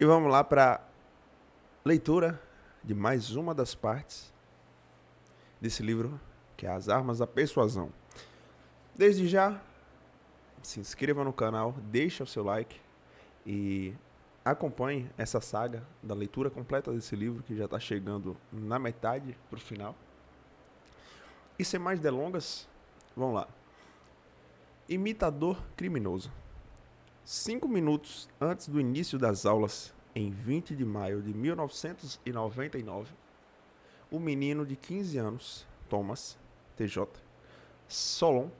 E vamos lá para leitura de mais uma das partes desse livro, que é As Armas da Persuasão. Desde já, se inscreva no canal, deixa o seu like e acompanhe essa saga da leitura completa desse livro, que já está chegando na metade para o final. E sem mais delongas, vamos lá. Imitador criminoso. 5 minutos antes do início das aulas, em 20 de maio de 1999, o menino de 15 anos, Thomas TJ Solon,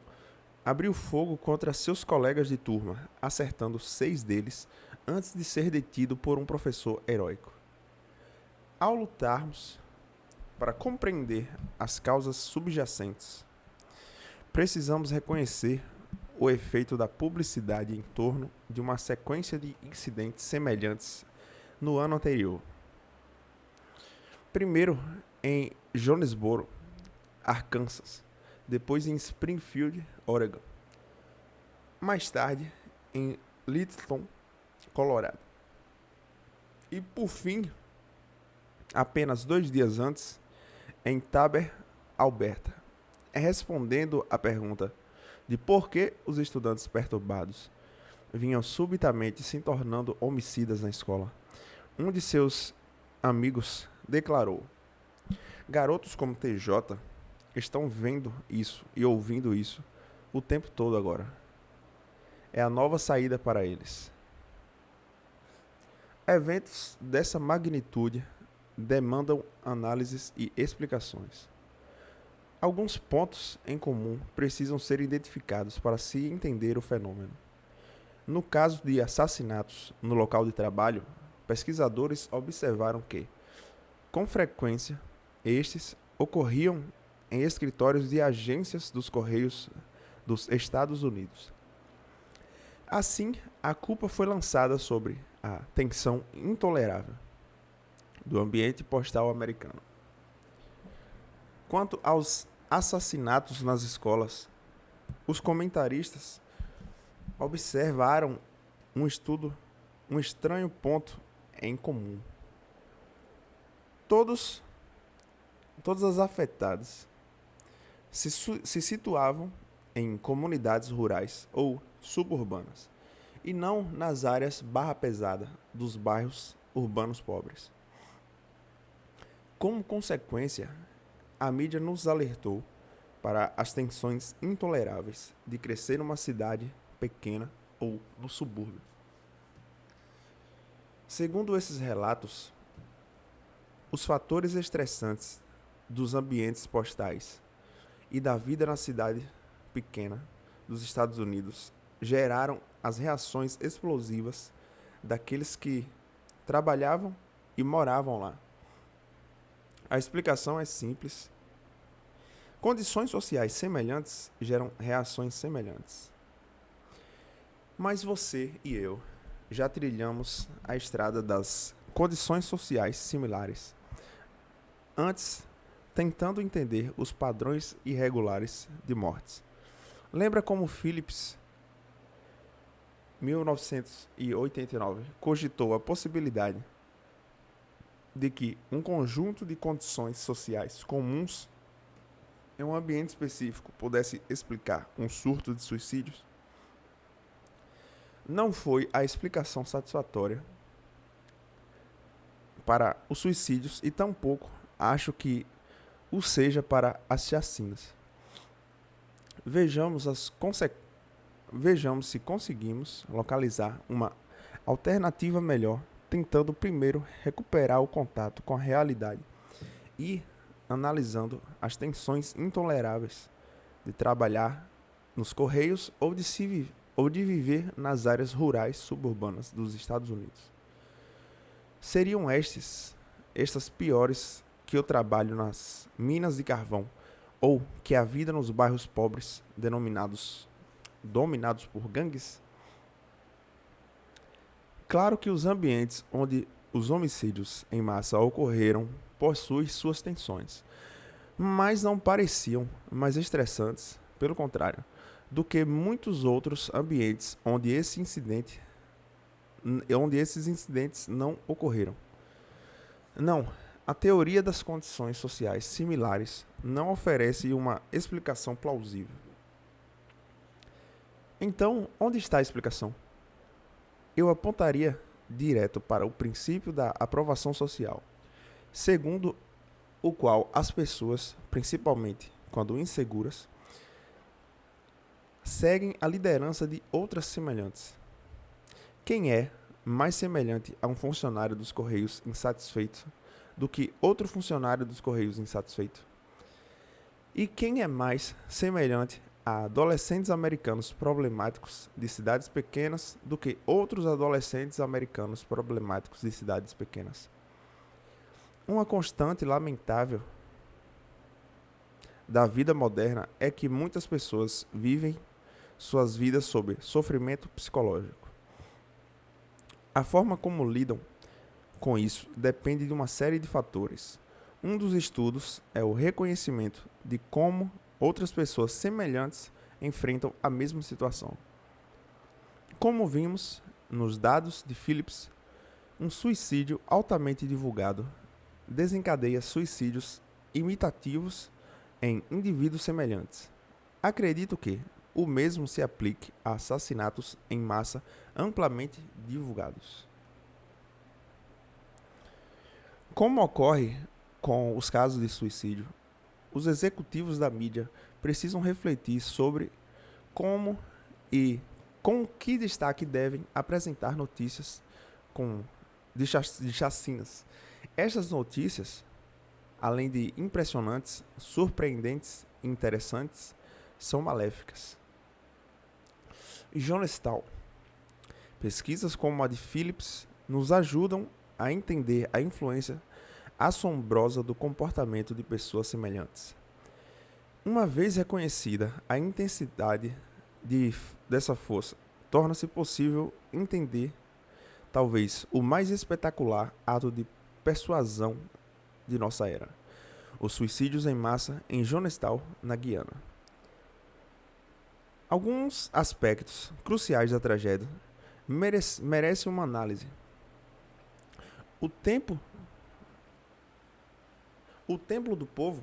abriu fogo contra seus colegas de turma, acertando 6 deles antes de ser detido por um professor heróico. Ao lutarmos para compreender as causas subjacentes, precisamos reconhecer o efeito da publicidade em torno de uma sequência de incidentes semelhantes no ano anterior. Primeiro em Jonesboro, Arkansas, depois em Springfield, Oregon, mais tarde em Littleton, Colorado. E por fim, apenas 2 dias antes, em Taber, Alberta, respondendo à pergunta de por que os estudantes perturbados vinham subitamente se tornando homicidas na escola. Um de seus amigos declarou: garotos como TJ estão vendo isso e ouvindo isso o tempo todo agora. É a nova saída para eles. Eventos dessa magnitude demandam análises e explicações. Alguns pontos em comum precisam ser identificados para se entender o fenômeno. No caso de assassinatos no local de trabalho, pesquisadores observaram que, com frequência, estes ocorriam em escritórios de agências dos Correios dos Estados Unidos. Assim, a culpa foi lançada sobre a tensão intolerável do ambiente postal americano. Quanto aos assassinatos nas escolas, os comentaristas observaram um estranho ponto em comum. Todas as afetadas se situavam em comunidades rurais ou suburbanas, e não nas áreas barra pesada dos bairros urbanos pobres. Como consequência, a mídia nos alertou para as tensões intoleráveis de crescer numa cidade pequena ou no subúrbio. Segundo esses relatos, os fatores estressantes dos ambientes postais e da vida na cidade pequena dos Estados Unidos geraram as reações explosivas daqueles que trabalhavam e moravam lá. A explicação é simples. Condições sociais semelhantes geram reações semelhantes. Mas você e eu já trilhamos a estrada das condições sociais similares, antes tentando entender os padrões irregulares de mortes. Lembra como Phillips, 1989, cogitou a possibilidade de que um conjunto de condições sociais comuns em um ambiente específico pudesse explicar um surto de suicídios? Não foi a explicação satisfatória para os suicídios e tampouco acho que o seja para as chacinas. Vejamos se conseguimos localizar uma alternativa melhor, tentando primeiro recuperar o contato com a realidade e analisando as tensões intoleráveis de trabalhar nos correios ou de viver nas áreas rurais suburbanas dos Estados Unidos. Seriam estas piores que o trabalho nas minas de carvão ou que a vida nos bairros pobres dominados por gangues? Claro que os ambientes onde os homicídios em massa ocorreram possuem suas tensões, mas não pareciam mais estressantes, pelo contrário, do que muitos outros ambientes onde esse incidente onde esses incidentes não ocorreram. Não, a teoria das condições sociais similares não oferece uma explicação plausível. Então, onde está a explicação? Eu apontaria direto para o princípio da aprovação social, segundo o qual as pessoas, principalmente quando inseguras, seguem a liderança de outras semelhantes. Quem é mais semelhante a um funcionário dos Correios insatisfeito do que outro funcionário dos Correios insatisfeito? E quem é mais semelhante a adolescentes americanos problemáticos de cidades pequenas do que outros adolescentes americanos problemáticos de cidades pequenas? Uma constante lamentável da vida moderna é que muitas pessoas vivem suas vidas sob sofrimento psicológico. A forma como lidam com isso depende de uma série de fatores. Um dos estudos é o reconhecimento de como outras pessoas semelhantes enfrentam a mesma situação. Como vimos nos dados de Phillips, um suicídio altamente divulgado desencadeia suicídios imitativos em indivíduos semelhantes. Acredito que o mesmo se aplique a assassinatos em massa amplamente divulgados. Como ocorre com os casos de suicídio, os executivos da mídia precisam refletir sobre como e com que destaque devem apresentar notícias de chacinas. Estas notícias, além de impressionantes, surpreendentes e interessantes, são maléficas. Jonestown. Pesquisas como a de Phillips nos ajudam a entender a influência assombrosa do comportamento de pessoas semelhantes. Uma vez reconhecida a intensidade dessa força, torna-se possível entender, talvez, o mais espetacular ato de persuasão de nossa era: os suicídios em massa em Jonestown, na Guiana. Alguns aspectos cruciais da tragédia merecem uma análise. O Templo do Povo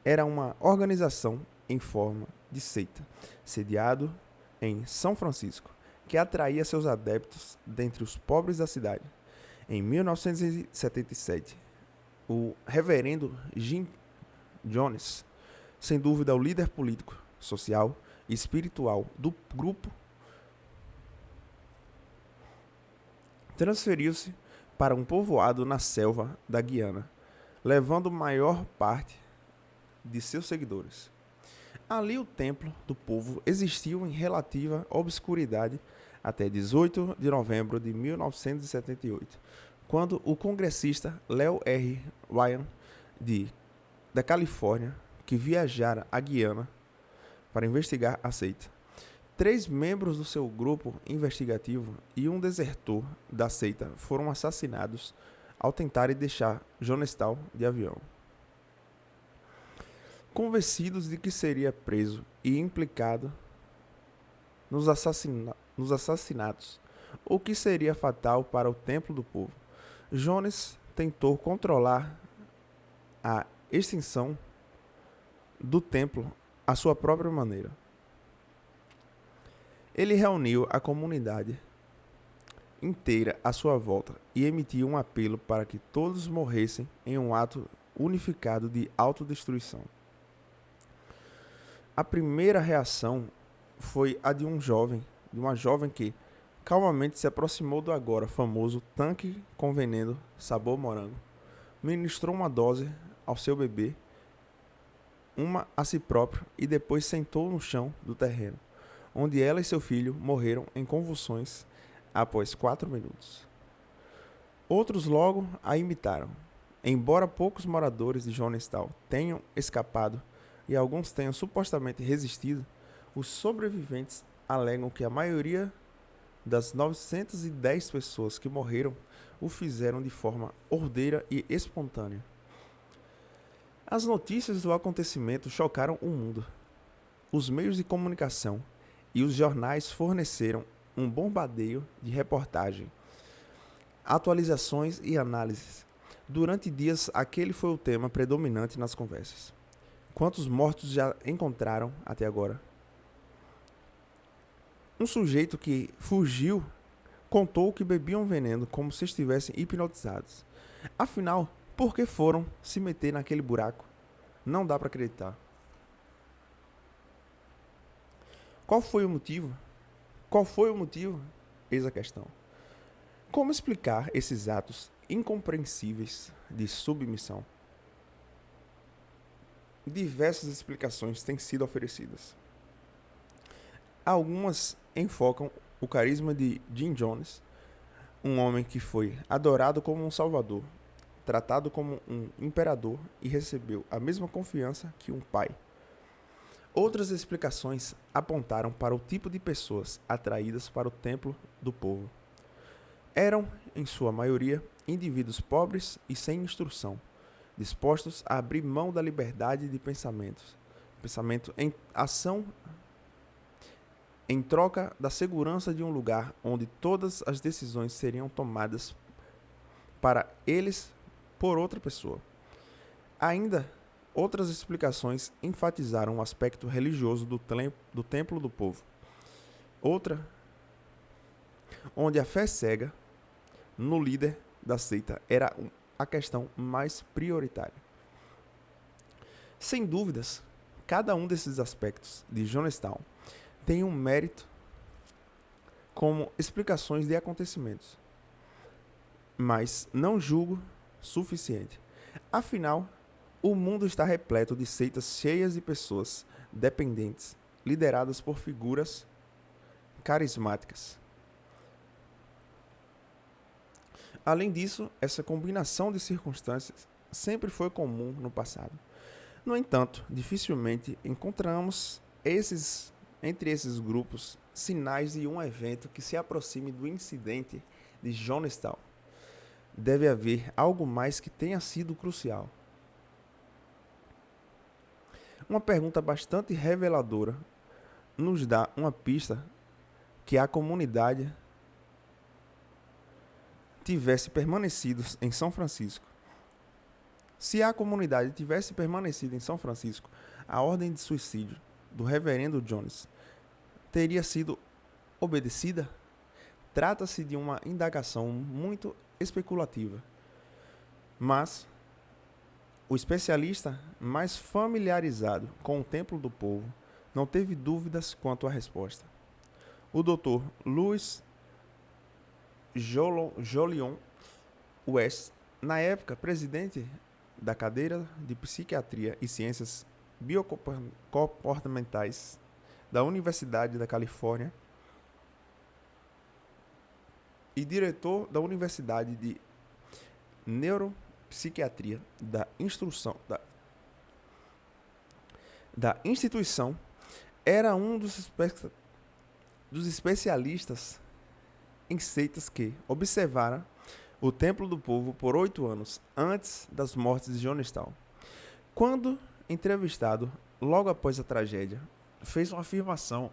era uma organização em forma de seita, sediado em São Francisco, que atraía seus adeptos dentre os pobres da cidade. Em 1977, o reverendo Jim Jones, sem dúvida o líder político, social e espiritual do grupo, transferiu-se para um povoado na selva da Guiana, levando maior parte de seus seguidores. Ali o templo do povo existiu em relativa obscuridade até 18 de novembro de 1978, quando o congressista Leo R. Ryan, da Califórnia, que viajara à Guiana para investigar a seita. 3 membros do seu grupo investigativo e um desertor da seita foram assassinados ao tentarem deixar Jonestown de avião. Convencidos de que seria preso e implicado nos assassinatos, o que seria fatal para o Templo do Povo, Jones tentou controlar a extinção do templo à sua própria maneira. Ele reuniu a comunidade inteira à sua volta e emitiu um apelo para que todos morressem em um ato unificado de autodestruição. A primeira reação foi a de uma jovem que calmamente se aproximou do agora famoso tanque com veneno sabor morango, ministrou uma dose ao seu bebê, uma a si próprio e depois sentou no chão do terreno, onde ela e seu filho morreram em convulsões após 4 minutos. Outros logo a imitaram. Embora poucos moradores de Jonestown tenham escapado e alguns tenham supostamente resistido, os sobreviventes alegam que a maioria das 910 pessoas que morreram o fizeram de forma ordeira e espontânea. As notícias do acontecimento chocaram o mundo. Os meios de comunicação e os jornais forneceram um bombardeio de reportagem, atualizações e análises. Durante dias, aquele foi o tema predominante nas conversas. Quantos mortos já encontraram até agora? Um sujeito que fugiu contou que bebiam veneno como se estivessem hipnotizados. Afinal, por que foram se meter naquele buraco? Não dá para acreditar. Qual foi o motivo? Qual foi o motivo? Eis a questão. Como explicar esses atos incompreensíveis de submissão? Diversas explicações têm sido oferecidas. Algumas enfocam o carisma de Jim Jones, um homem que foi adorado como um salvador, tratado como um imperador e recebeu a mesma confiança que um pai. Outras explicações apontaram para o tipo de pessoas atraídas para o templo do povo. Eram, em sua maioria, indivíduos pobres e sem instrução, dispostos a abrir mão da liberdade de pensamento em ação em troca da segurança de um lugar onde todas as decisões seriam tomadas para eles por outra pessoa. Ainda outras explicações enfatizaram o aspecto religioso do templo do povo. Outra, onde a fé cega no líder da seita era a questão mais prioritária. Sem dúvidas, cada um desses aspectos de Jonestown tem um mérito como explicações de acontecimentos, mas não julgo suficiente. Afinal, o mundo está repleto de seitas cheias de pessoas dependentes, lideradas por figuras carismáticas. Além disso, essa combinação de circunstâncias sempre foi comum no passado. No entanto, dificilmente encontramos entre esses grupos sinais de um evento que se aproxime do incidente de Jonestown. Deve haver algo mais que tenha sido crucial. Uma pergunta bastante reveladora nos dá uma pista que a comunidade tivesse permanecido em São Francisco. Se a comunidade tivesse permanecido em São Francisco, a ordem de suicídio do reverendo Jones teria sido obedecida? Trata-se de uma indagação muito especulativa, mas o especialista mais familiarizado com o templo do povo não teve dúvidas quanto à resposta. O Dr. Louis Jolion West, na época presidente da cadeira de Psiquiatria e Ciências Biocomportamentais da Universidade da Califórnia e diretor da Universidade de Neuropsiquiatria da instituição, era um dos especialistas em seitas que observaram o Templo do Povo por 8 anos antes das mortes de Jonestown. Quando entrevistado logo após a tragédia, fez uma afirmação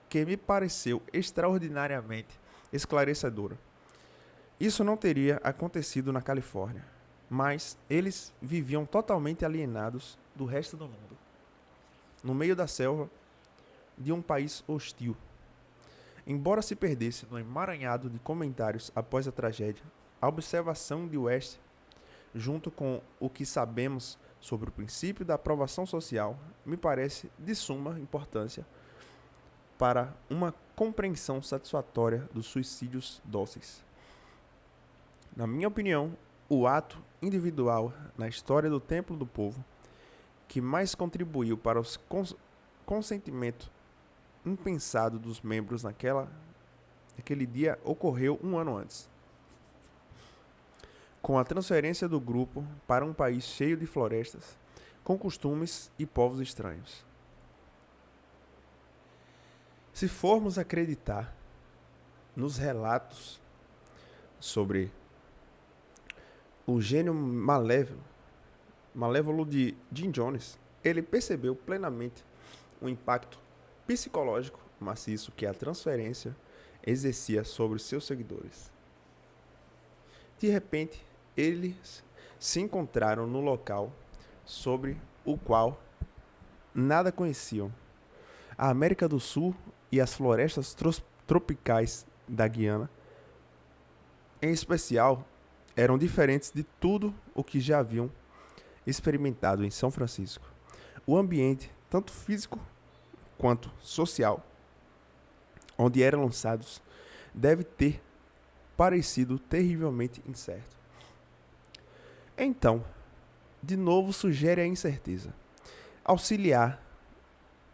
que me pareceu extraordinariamente esclarecedora. Isso não teria acontecido na Califórnia, mas eles viviam totalmente alienados do resto do mundo, no meio da selva de um país hostil. Embora se perdesse no emaranhado de comentários após a tragédia, a observação de West, junto com o que sabemos sobre o princípio da aprovação social, me parece de suma importância para uma compreensão satisfatória dos suicídios dóceis. Na minha opinião, o ato individual na história do Templo do Povo que mais contribuiu para o consentimento impensado dos membros naquele dia ocorreu um ano antes, com a transferência do grupo para um país cheio de florestas, com costumes e povos estranhos. Se formos acreditar nos relatos sobre o gênio malévolo de Jim Jones, ele percebeu plenamente o impacto psicológico maciço que a transferência exercia sobre seus seguidores. De repente, eles se encontraram no local sobre o qual nada conheciam. A América do Sul e as florestas tropicais da Guiana, em especial, eram diferentes de tudo o que já haviam experimentado em São Francisco. O ambiente, tanto físico quanto social, onde eram lançados, deve ter parecido terrivelmente incerto. Então, de novo sugere a incerteza, auxiliar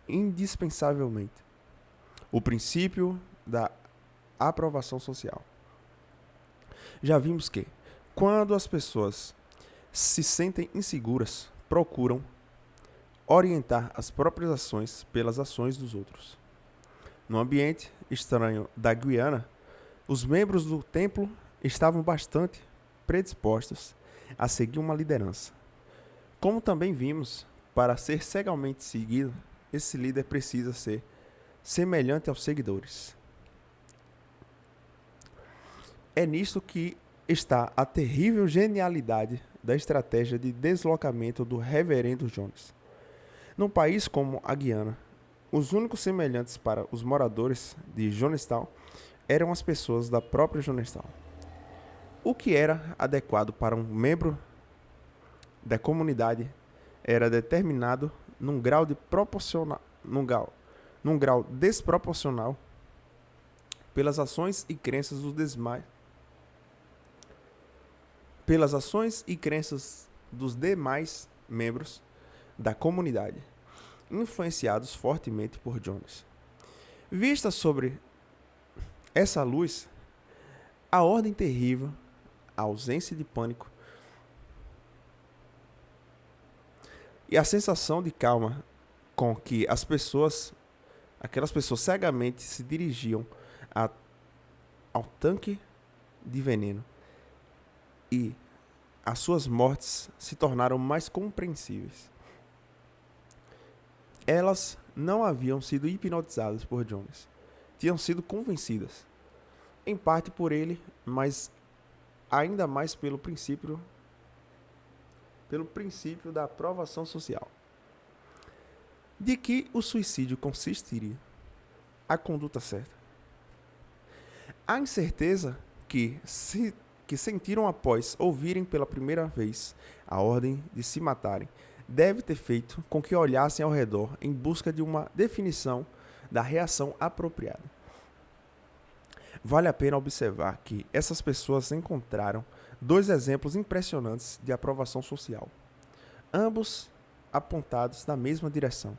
indispensavelmente o princípio da aprovação social. Já vimos que, quando as pessoas se sentem inseguras, procuram orientar as próprias ações pelas ações dos outros. No ambiente estranho da Guiana, os membros do templo estavam bastante predispostos a seguir uma liderança. Como também vimos, para ser cegamente seguido, esse líder precisa ser semelhante aos seguidores. É nisto que está a terrível genialidade da estratégia de deslocamento do reverendo Jones. Num país como a Guiana, os únicos semelhantes para os moradores de Jonestown eram as pessoas da própria Jonestown. O que era adequado para um membro da comunidade era determinado num grau desproporcional pelas ações e crenças dos demais membros da comunidade, influenciados fortemente por Jones. Vista sobre essa luz, a ordem terrível, a ausência de pânico e a sensação de calma com que aquelas pessoas cegamente se dirigiam ao tanque de veneno e as suas mortes se tornaram mais compreensíveis. Elas não haviam sido hipnotizadas por Jones. Tinham sido convencidas, em parte por ele, mas ainda mais pelo princípio da aprovação social. De que o suicídio consistiria? A conduta certa. A incerteza que sentiram após ouvirem pela primeira vez a ordem de se matarem deve ter feito com que olhassem ao redor em busca de uma definição da reação apropriada. Vale a pena observar que essas pessoas encontraram dois exemplos impressionantes de aprovação social, ambos apontados na mesma direção.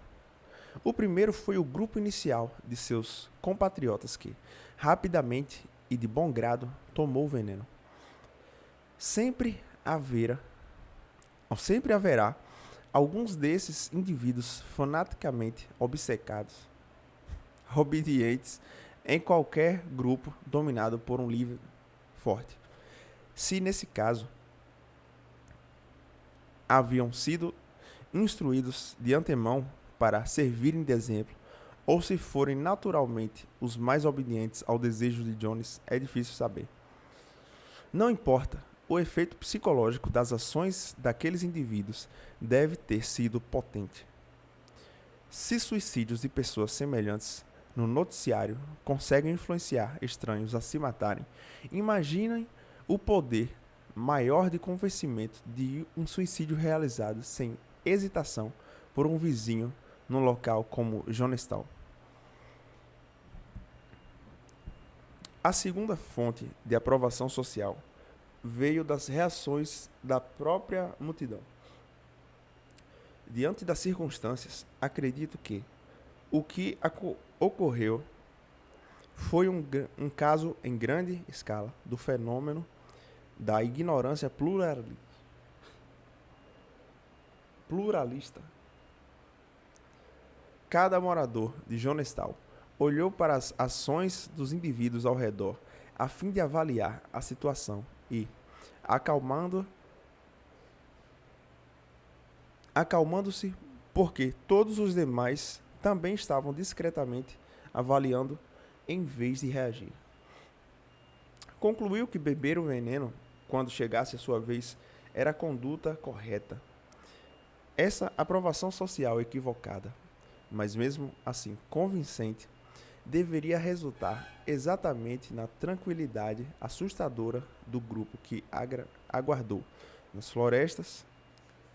O primeiro foi o grupo inicial de seus compatriotas que, rapidamente e de bom grado, tomou o veneno. Sempre haverá alguns desses indivíduos fanaticamente obedientes em qualquer grupo dominado por um líder forte. Se nesse caso haviam sido instruídos de antemão para servirem de exemplo, ou se forem naturalmente os mais obedientes ao desejo de Jones, é difícil saber. Não importa, o efeito psicológico das ações daqueles indivíduos deve ter sido potente. Se suicídios de pessoas semelhantes no noticiário conseguem influenciar estranhos a se matarem, imaginem o poder maior de convencimento de um suicídio realizado sem hesitação por um vizinho num local como Jonestown. A segunda fonte de aprovação social veio das reações da própria multidão. Diante das circunstâncias, acredito que o que ocorreu foi um caso em grande escala do fenômeno da ignorância pluralista. Cada morador de Jonestown olhou para as ações dos indivíduos ao redor a fim de avaliar a situação e, acalmando-se, porque todos os demais também estavam discretamente avaliando em vez de reagir. Concluiu que beber o veneno, quando chegasse a sua vez, era a conduta correta. Essa aprovação social equivocada, mas mesmo assim convincente, deveria resultar exatamente na tranquilidade assustadora do grupo que aguardou, nas florestas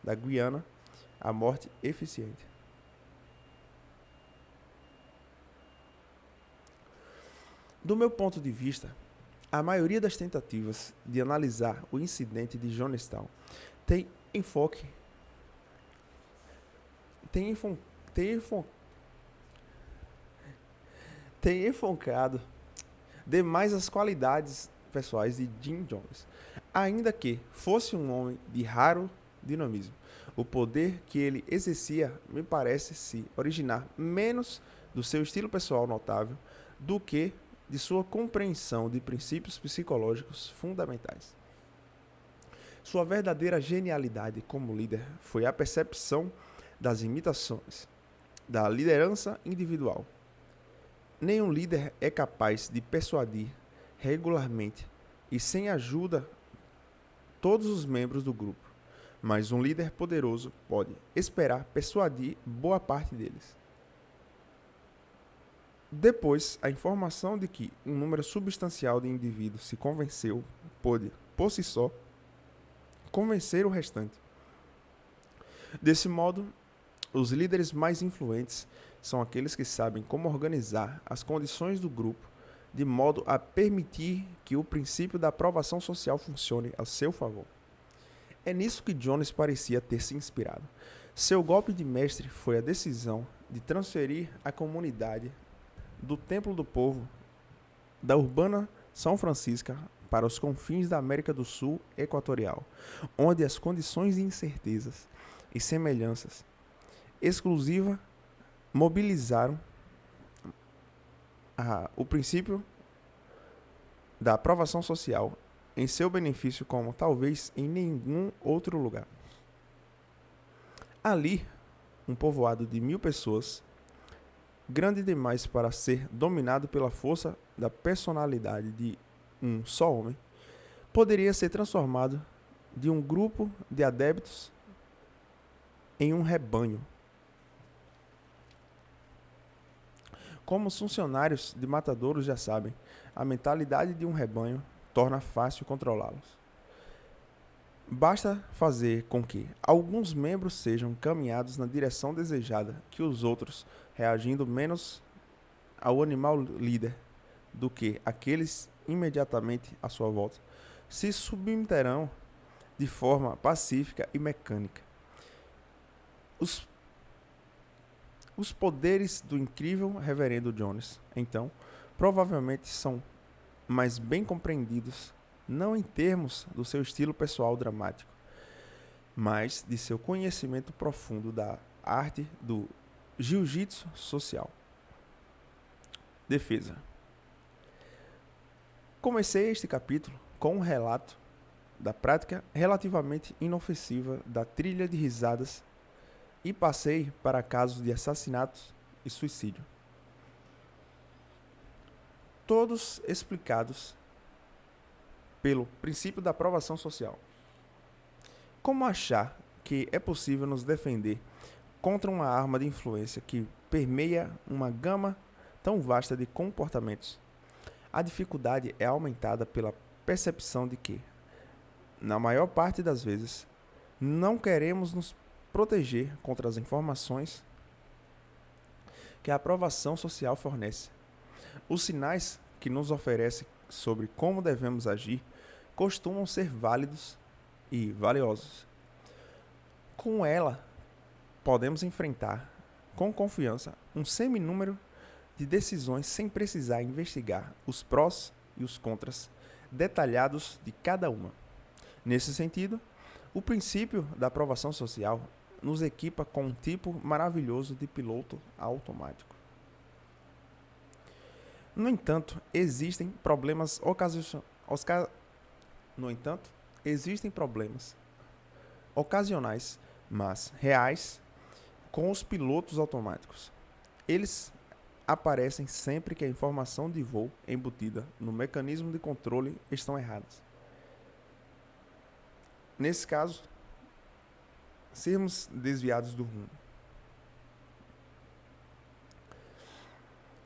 da Guiana, a morte eficiente. Do meu ponto de vista, a maioria das tentativas de analisar o incidente de Jonestown tem enfoque tem, enfo- tem, enfo- tem enfocado demais as qualidades pessoais de Jim Jones, ainda que fosse um homem de raro dinamismo. O poder que ele exercia me parece se originar menos do seu estilo pessoal notável do que de sua compreensão de princípios psicológicos fundamentais. Sua verdadeira genialidade como líder foi a percepção das imitações, da liderança individual. Nenhum líder é capaz de persuadir regularmente e sem ajuda todos os membros do grupo, mas um líder poderoso pode esperar persuadir boa parte deles. Depois, a informação de que um número substancial de indivíduos se convenceu pôde, por si só, convencer o restante. Desse modo, os líderes mais influentes são aqueles que sabem como organizar as condições do grupo de modo a permitir que o princípio da aprovação social funcione a seu favor. É nisso que Jones parecia ter se inspirado. Seu golpe de mestre foi a decisão de transferir a comunidade do Templo do Povo da urbana São Francisco para os confins da América do Sul equatorial, onde as condições de incertezas e semelhanças exclusiva mobilizaram o princípio da aprovação social em seu benefício como talvez em nenhum outro lugar. Ali, um povoado de 1.000 pessoas, grande demais para ser dominado pela força da personalidade de um só homem, poderia ser transformado de um grupo de adeptos em um rebanho. Como os funcionários de matadouros já sabem, a mentalidade de um rebanho torna fácil controlá-los. Basta fazer com que alguns membros sejam caminhados na direção desejada, que os outros, reagindo menos ao animal líder do que aqueles imediatamente à sua volta, se submeterão de forma pacífica e mecânica. Os poderes do incrível Reverendo Jones, então, provavelmente são mais bem compreendidos, não em termos do seu estilo pessoal dramático, mas de seu conhecimento profundo da arte do jiu-jitsu social. Defesa. Comecei este capítulo com um relato da prática relativamente inofensiva da trilha de risadas e passei para casos de assassinatos e suicídio. Todos explicados pelo princípio da aprovação social. Como achar que é possível nos defender contra uma arma de influência que permeia uma gama tão vasta de comportamentos? A dificuldade é aumentada pela percepção de que, na maior parte das vezes, não queremos nos proteger contra as informações que a aprovação social fornece. Os sinais que nos oferece sobre como devemos agir costumam ser válidos e valiosos. Com ela, podemos enfrentar, com confiança, um seminúmero de decisões sem precisar investigar os prós e os contras detalhados de cada uma. Nesse sentido, o princípio da aprovação social nos equipa com um tipo maravilhoso de piloto automático. No entanto, existem problemas ocasionais, mas reais, com os pilotos automáticos. Eles aparecem sempre que a informação de voo embutida no mecanismo de controle estão erradas. Nesse caso, sermos desviados do rumo.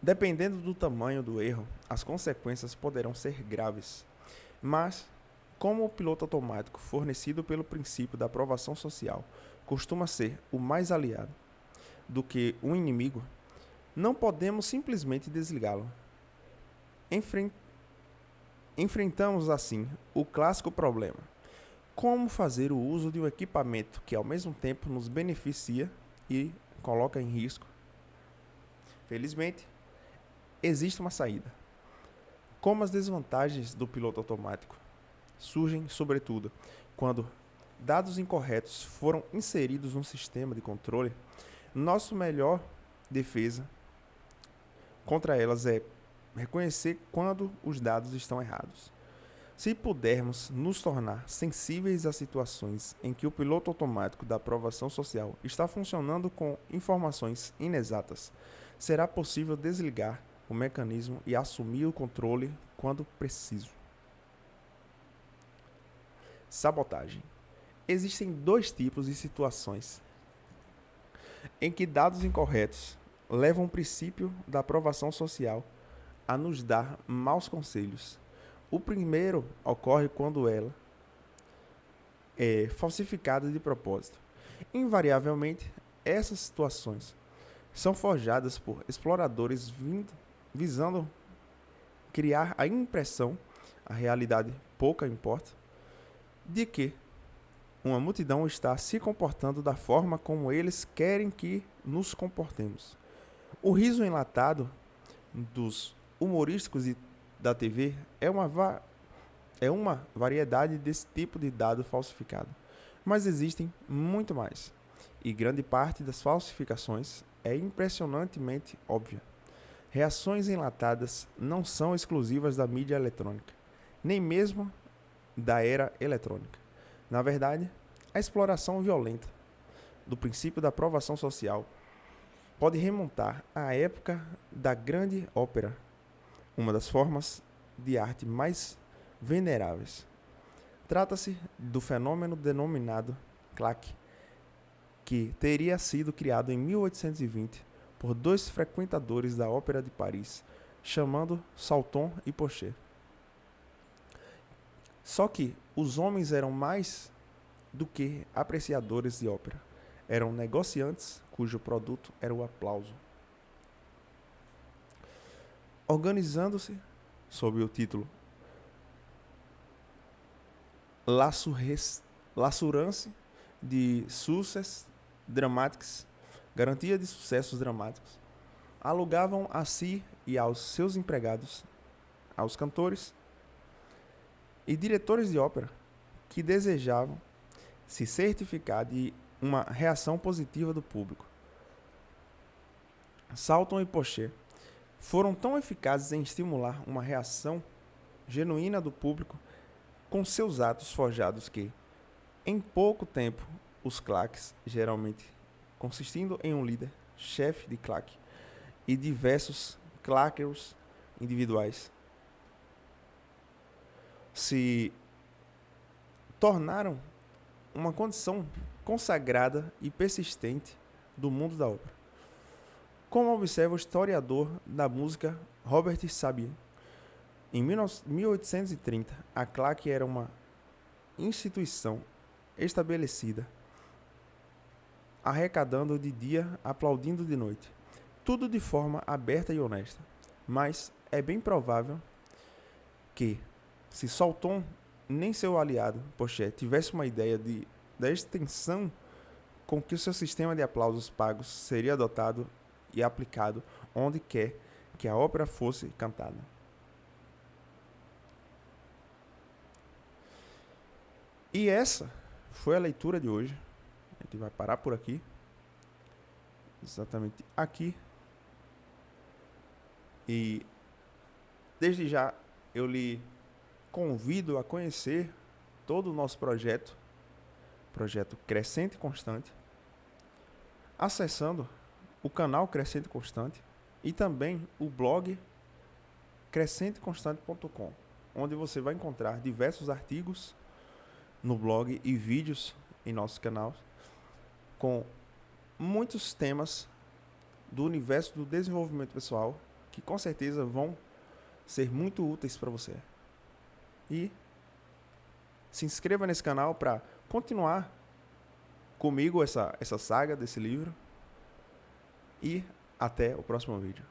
Dependendo do tamanho do erro, as consequências poderão ser graves. Mas, como o piloto automático fornecido pelo princípio da aprovação social costuma ser o mais aliado do que o inimigo, não podemos simplesmente desligá-lo. Enfrentamos assim o clássico problema: como fazer o uso de um equipamento que ao mesmo tempo nos beneficia e coloca em risco? Felizmente, existe uma saída. Como as desvantagens do piloto automático surgem, sobretudo, quando dados incorretos foram inseridos no sistema de controle, nossa melhor defesa contra elas é reconhecer quando os dados estão errados. Se pudermos nos tornar sensíveis a situações em que o piloto automático da aprovação social está funcionando com informações inexatas, será possível desligar o mecanismo e assumir o controle quando preciso. Sabotagem. Existem dois tipos de situações em que dados incorretos levam o princípio da aprovação social a nos dar maus conselhos. O primeiro ocorre quando ela é falsificada de propósito. Invariavelmente, essas situações são forjadas por exploradores visando criar a impressão, a realidade pouca importa, de que uma multidão está se comportando da forma como eles querem que nos comportemos. O riso enlatado dos humorísticos da TV é uma variedade desse tipo de dado falsificado. Mas existem muito mais, e grande parte das falsificações é impressionantemente óbvia. Reações enlatadas não são exclusivas da mídia eletrônica, nem mesmo da era eletrônica. Na verdade, a exploração violenta do princípio da aprovação social pode remontar à época da grande ópera, uma das formas de arte mais veneráveis. Trata-se do fenômeno denominado claque, que teria sido criado em 1820 por dois frequentadores da Ópera de Paris, chamando Salton e Pochet. Só que os homens eram mais do que apreciadores de ópera. Eram negociantes cujo produto era o aplauso. Organizando-se sob o título L'assurance de succès dramatiques, garantia de sucessos dramáticos, alugavam a si e aos seus empregados, aos cantores e diretores de ópera que desejavam se certificar de uma reação positiva do público. Salton e Pochet foram tão eficazes em estimular uma reação genuína do público com seus atos forjados que, em pouco tempo, os claques, geralmente consistindo em um líder, chefe de claque, e diversos claquers individuais, se tornaram uma condição consagrada e persistente do mundo da ópera. Como observa o historiador da música Robert Sabin, em 1830, a claque era uma instituição estabelecida, arrecadando de dia, aplaudindo de noite, tudo de forma aberta e honesta. Mas é bem provável que, se Salton nem seu aliado, Pochet, tivesse uma ideia da extensão com que o seu sistema de aplausos pagos seria adotado e aplicado onde quer que a ópera fosse cantada. E essa foi a leitura de hoje. A gente vai parar por aqui. Exatamente aqui. E desde já eu lhe convido a conhecer todo o nosso projeto Crescente Constante, acessando o canal Crescente Constante E também o blog crescenteconstante.com, onde você vai encontrar diversos artigos no blog e vídeos em nosso canal com muitos temas do universo do desenvolvimento pessoal que com certeza vão ser muito úteis para você. E se inscreva nesse canal para continuar comigo essa saga desse livro. E até o próximo vídeo.